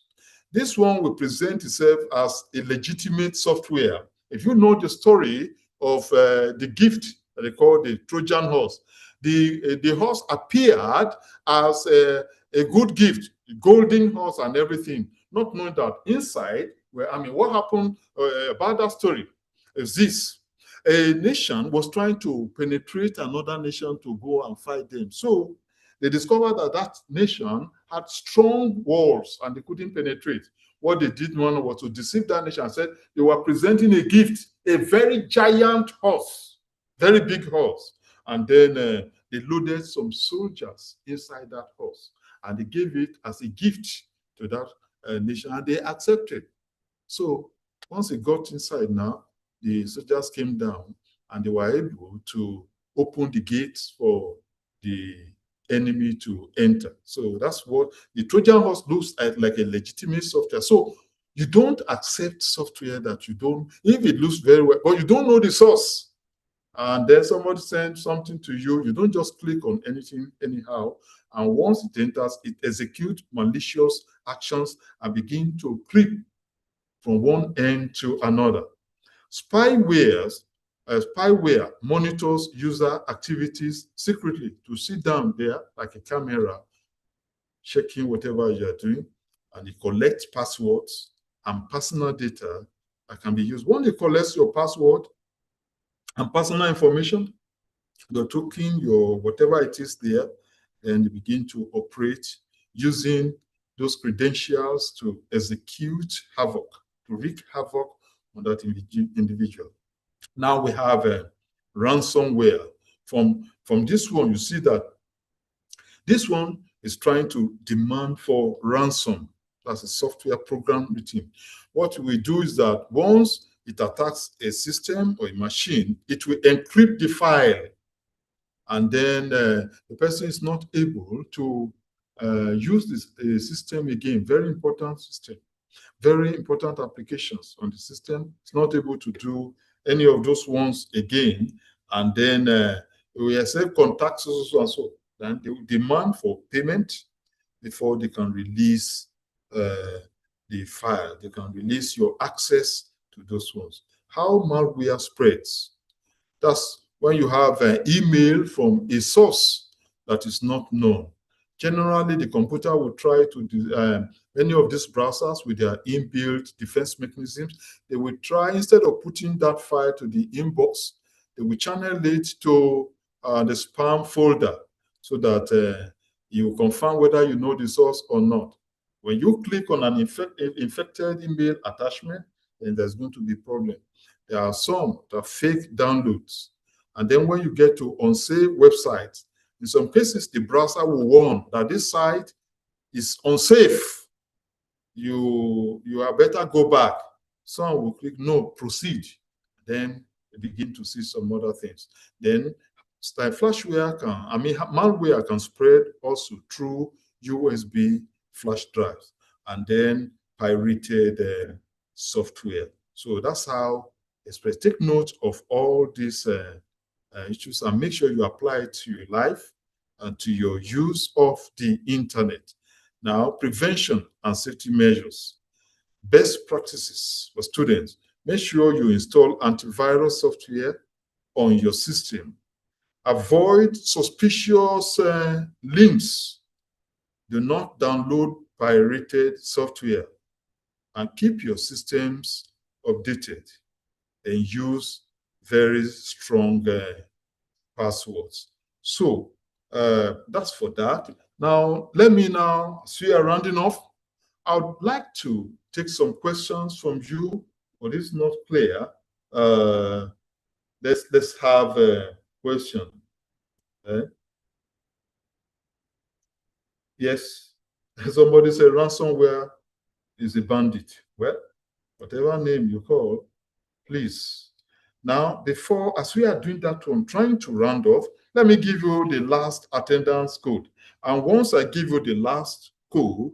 This one will present itself as a legitimate software. If you know the story of the gift that they call the Trojan horse, the horse appeared as a good gift, golden horse and everything, not knowing that inside, what happened about that story is this. A nation was trying to penetrate another nation to go and fight them. So they discovered that that nation had strong walls and they couldn't penetrate. What they did was to deceive that nation and said they were presenting a gift, a very giant horse, very big horse. And then they loaded some soldiers inside that horse and they gave it as a gift to that nation and they accepted. So once it got inside now, the soldiers came down and they were able to open the gates for the enemy to enter. So that's what the Trojan horse looks like, a legitimate software. So you don't accept software that you don't, if it looks very well, but you don't know the source. And then somebody sends something to you, you don't just click on anything anyhow. And once it enters, it executes malicious actions and begin to creep from one end to another. Spyware monitors user activities secretly to sit down there like a camera, checking whatever you are doing, and it collects passwords and personal data that can be used. Once it collects your password and personal information, your token, your whatever it is there, then they begin to operate using those credentials to execute havoc, to wreak havoc on that individual. Now we have a ransomware. From this one, you see that this one is trying to demand for ransom. That's a software program written. What we do is that once it attacks a system or a machine, it will encrypt the file. And then the person is not able to use this system again. Very important system. Very important applications on the system. It's not able to do any of those ones again. And then we accept contacts and so. Then they will demand for payment before they can release the file. They can release your access to those ones. How malware spreads. That's when you have an email from a source that is not known. Generally, the computer will try to, many of these browsers with their inbuilt defense mechanisms, they will try, instead of putting that file to the inbox, they will channel it to the spam folder so that you confirm whether you know the source or not. When you click on an infected email attachment, then there's going to be a problem. There are some that are fake downloads. And then when you get to unsafe websites, In some cases, the browser will warn that this site is unsafe. You are better go back. Some will click no, proceed. Then they begin to see some other things. Then malware can spread also through USB flash drives and then pirated software. So that's how Express. Take note of all these issues and make sure you apply it to your life and to your use of the internet. Now, prevention and safety measures. Best practices for students. Make sure you install antivirus software on your system. Avoid suspicious links. Do not download pirated software. And keep your systems updated and use very strong passwords. So that's for that. Now, let me now, as we are rounding off, I would like to take some questions from you. What is not clear? Let's have a question. Yes, somebody said ransomware is a bandit. Well, whatever name you call, please. Now, before, as we are doing that one, trying to round off, let me give you the last attendance code. And once I give you the last code,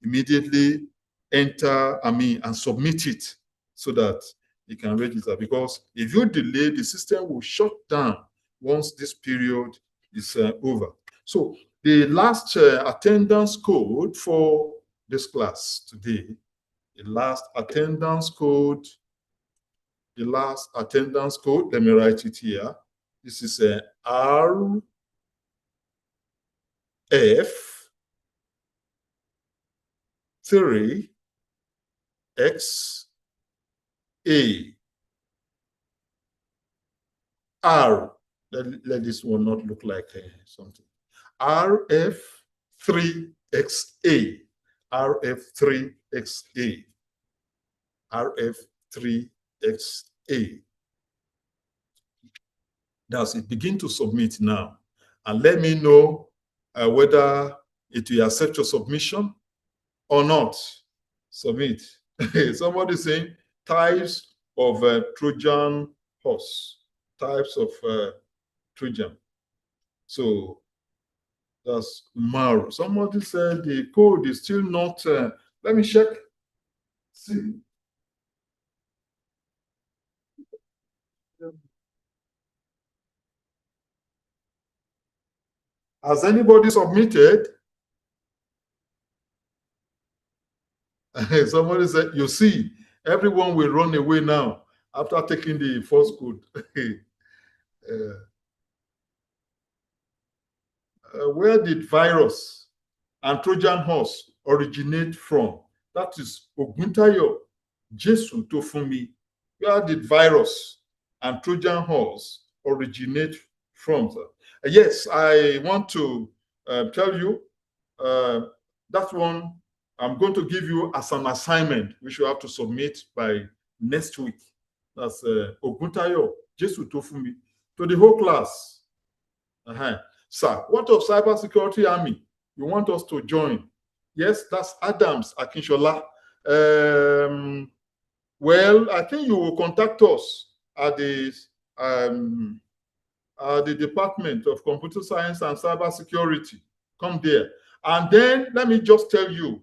immediately enter, and submit it so that you can register. Because if you delay, the system will shut down once this period is over. So the last attendance code for this class today, the last attendance code, let me write it here. This is a RF3XA. Let this one not look like something. RF3XA. RF3XA. RF3XA. That's it. Begin to submit now. And let me know whether it will accept your submission or not. Submit. Somebody saying types of Trojan horse. Types of Trojan. So that's Maru. Somebody said the code is still not. Let me check. See. Has anybody submitted? Somebody said, you see, everyone will run away now after taking the first code. Where did virus and Trojan horse originate from? That is Oguntayo, Jesu to Fumi. Where did virus and Trojan horse originate from? Yes, I want to tell you that one I'm going to give you as an assignment, which you have to submit by next week. That's Oguntayo, Jesu to Fumi, to the whole class. Sir, what of cybersecurity army? You want us to join? Yes, that's Adams Akinshola. Well, I think you will contact us at the Department of Computer Science and Cybersecurity. Come there. And then let me just tell you,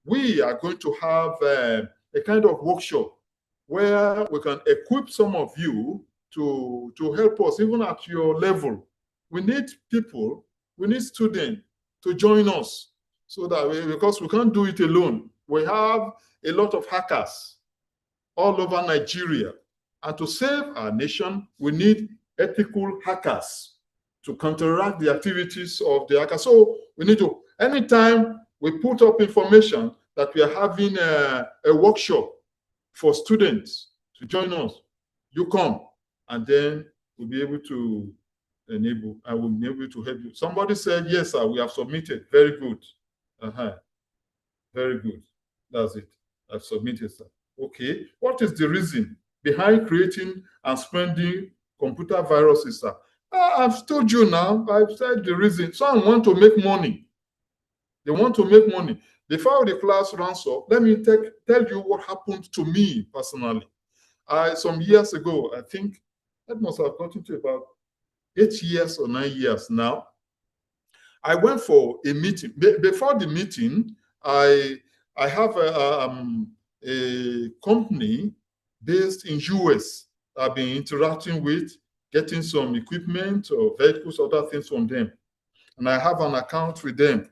we are going to have a kind of workshop where we can equip some of you to help us, even at your level. We need people, we need students to join us so that because we can't do it alone. We have a lot of hackers all over Nigeria. And to save our nation, we need ethical hackers to counteract the activities of the hackers. So we need to, anytime we put up information that we are having a workshop for students to join us, you come, and then we'll be able to enable, I will be able to help you. Somebody said, yes, sir, we have submitted. Very good. Very good. That's it. I've submitted, sir. Okay. What is the reason behind creating and spreading computer viruses, sir? I've told you now. I've said the reason. Some want to make money. They want to make money. Before the class runs up, let me tell you what happened to me personally. Some years ago, I think that must have gotten to about 8 years or 9 years now. I went for a meeting. Before the meeting, I have a company based in US I've been interacting with, getting some equipment or vehicles, other things from them. And I have an account with them,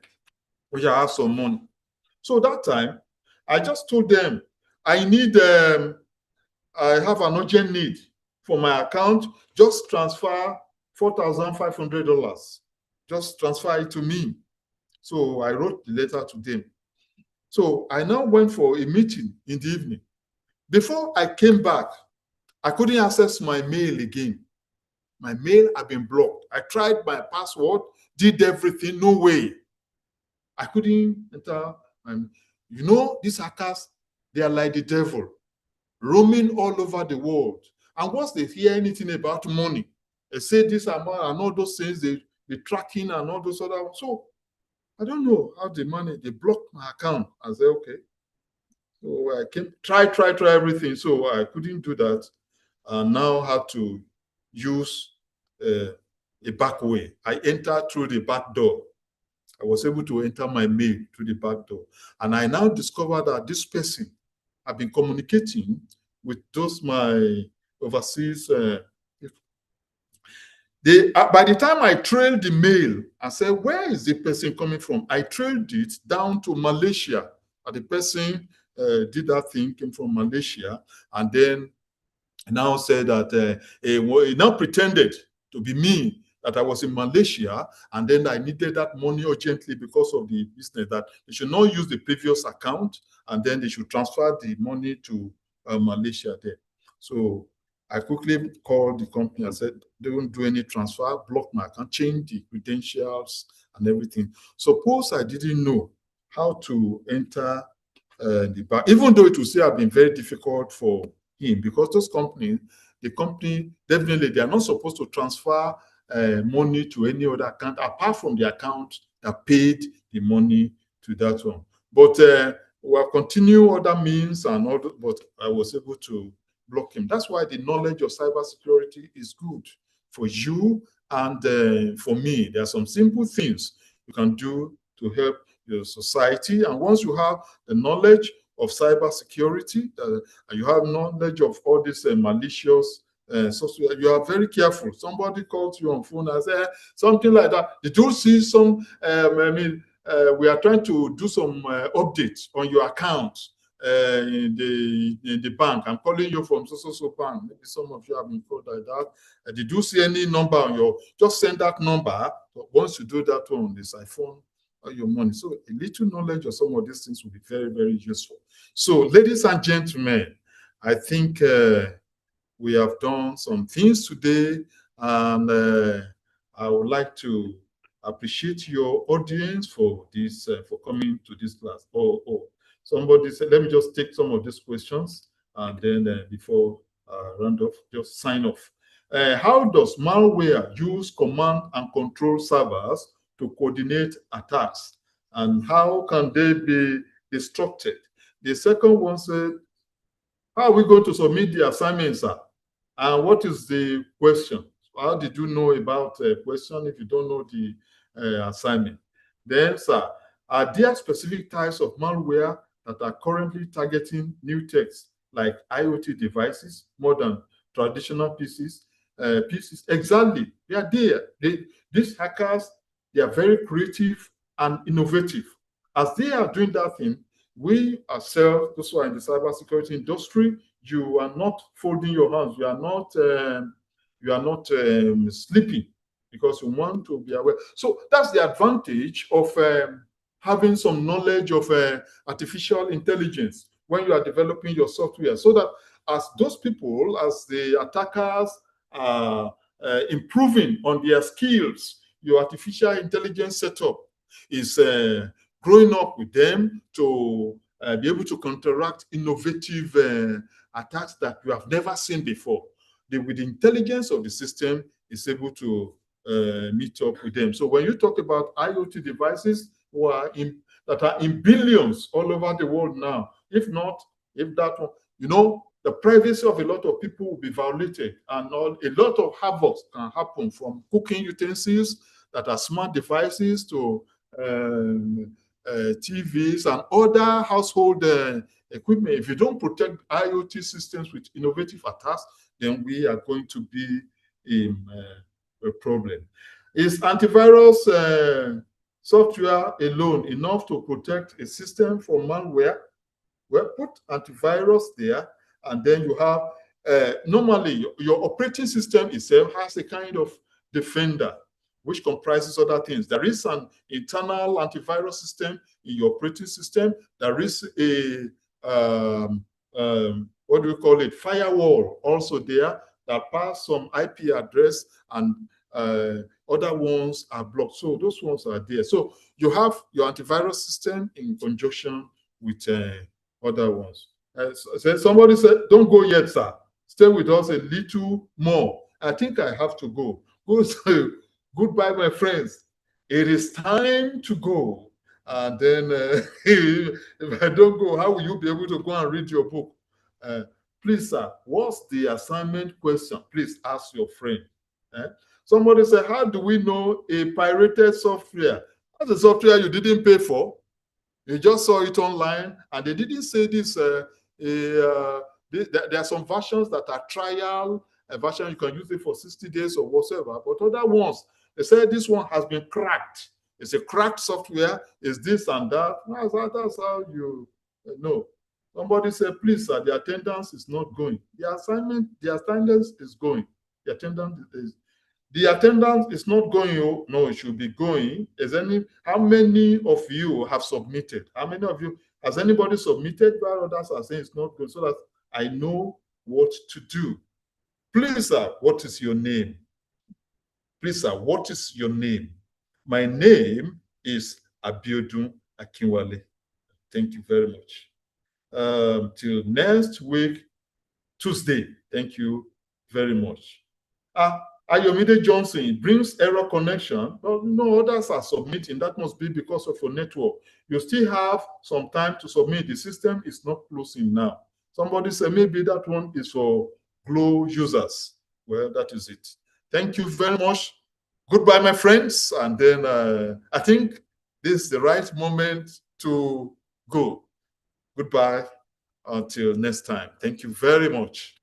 which I have some money. So that time, I just told them, I have an urgent need for my account. Just transfer $4,500. Just transfer it to me. So I wrote the letter to them. So I now went for a meeting in the evening. Before I came back, I couldn't access my mail again. My mail had been blocked. I tried my password, did everything, no way. I couldn't enter. You know, these hackers, they are like the devil, roaming all over the world. And once they hear anything about money, they say this amount and all those things, the tracking and all those other. So I don't know how they manage. They blocked my account. I said, okay. So I came, try everything. So I couldn't do that. I now had to use a back way. I entered through the back door. I was able to enter my mail through the back door. And I now discovered that this person had been communicating with those my overseas. By the time I trailed the mail and said, where is the person coming from? I trailed it down to Malaysia. And the person did that thing, came from Malaysia, and then now said that he now pretended to be me, that I was in Malaysia, and then I needed that money urgently because of the business, that they should not use the previous account, and then they should transfer the money to Malaysia there. So I quickly called the company and said, don't do any transfer, block my account, change the credentials and everything. Suppose I didn't know how to enter the bank, even though it would still have been very difficult for him, because those companies, the company, definitely, they are not supposed to transfer money to any other account apart from the account that paid the money to that one. But we have continued other means and all, but I was able to block him. That's why the knowledge of cybersecurity is good for you and for me. There are some simple things you can do to help your society. And once you have the knowledge of cybersecurity, and you have knowledge of all this malicious software, you are very careful. Somebody calls you on phone and says something like that. Did you see some, we are trying to do some updates on your account in the bank. I'm calling you from so bank. Maybe some of you have been called like that. Did you see any number on your, just send that number. But once you do that on this iPhone, your money. So a little knowledge of some of these things will be very, very useful. So ladies and gentlemen, I think we have done some things today, and I would like to appreciate your audience for this, for coming to this class. Somebody said, let me just take some of these questions, and then before round off, just sign off. How does malware use command and control servers to coordinate attacks, and how can they be destructed? The second one said, how are we going to submit the assignment, sir? And what is the question? How did you know about a question if you don't know the assignment? Then, sir, are there specific types of malware that are currently targeting new techs like IoT devices more than traditional PCs? Exactly, they are there. These hackers, they are very creative and innovative. As they are doing that thing, we ourselves, those who are in the cybersecurity industry, you are not folding your hands. You are not sleeping, because you want to be aware. So that's the advantage of having some knowledge of artificial intelligence when you are developing your software, so that as those people, as the attackers are improving on their skills, your artificial intelligence setup is growing up with them to be able to counteract innovative attacks that you have never seen before. With the intelligence of the system, is able to meet up with them. So when you talk about IoT devices that are in billions all over the world now, if that one, the privacy of a lot of people will be violated, and a lot of havoc can happen, from cooking utensils that are smart devices to TVs and other household equipment. If you don't protect IoT systems with innovative attacks, then we are going to be in a problem. Is antivirus software alone enough to protect a system from malware? Well, put antivirus there, and then you have, normally your operating system itself has a kind of defender, which comprises other things. There is an internal antivirus system in your operating system. There is a, what do we call it, firewall also there that pass some IP address, and other ones are blocked. So those ones are there. So you have your antivirus system in conjunction with other ones. So somebody said, don't go yet, sir. Stay with us a little more. I think I have to go. Goodbye, my friends. It is time to go. And then if I don't go, how will you be able to go and read your book? Please, sir, what's the assignment question? Please ask your friend. Somebody said, how do we know a pirated software? That's a software you didn't pay for. You just saw it online, and they didn't say this. There are some versions that are trial version. You can use it for 60 days or whatever. But other ones, they say this one has been cracked. It's a cracked software. It's this and that. That's how you know. Somebody said, please, sir, the attendance is not going. The attendance is going. The attendance is not going. Oh, no, it should be going. How many of you have submitted? How many of you, has anybody submitted while others are saying it's not going, so that I know what to do? Please, sir, what is your name? Please, sir, what is your name? My name is Abiodun Akinwale. Thank you very much. Till next week, Tuesday. Thank you very much. Ayomide Johnson brings error connection. But no, others are submitting. That must be because of your network. You still have some time to submit. The system is not closing now. Somebody said maybe that one is for Glow users. Well, that is it. Thank you very much. Goodbye, my friends. And then I think this is the right moment to go. Goodbye until next time. Thank you very much.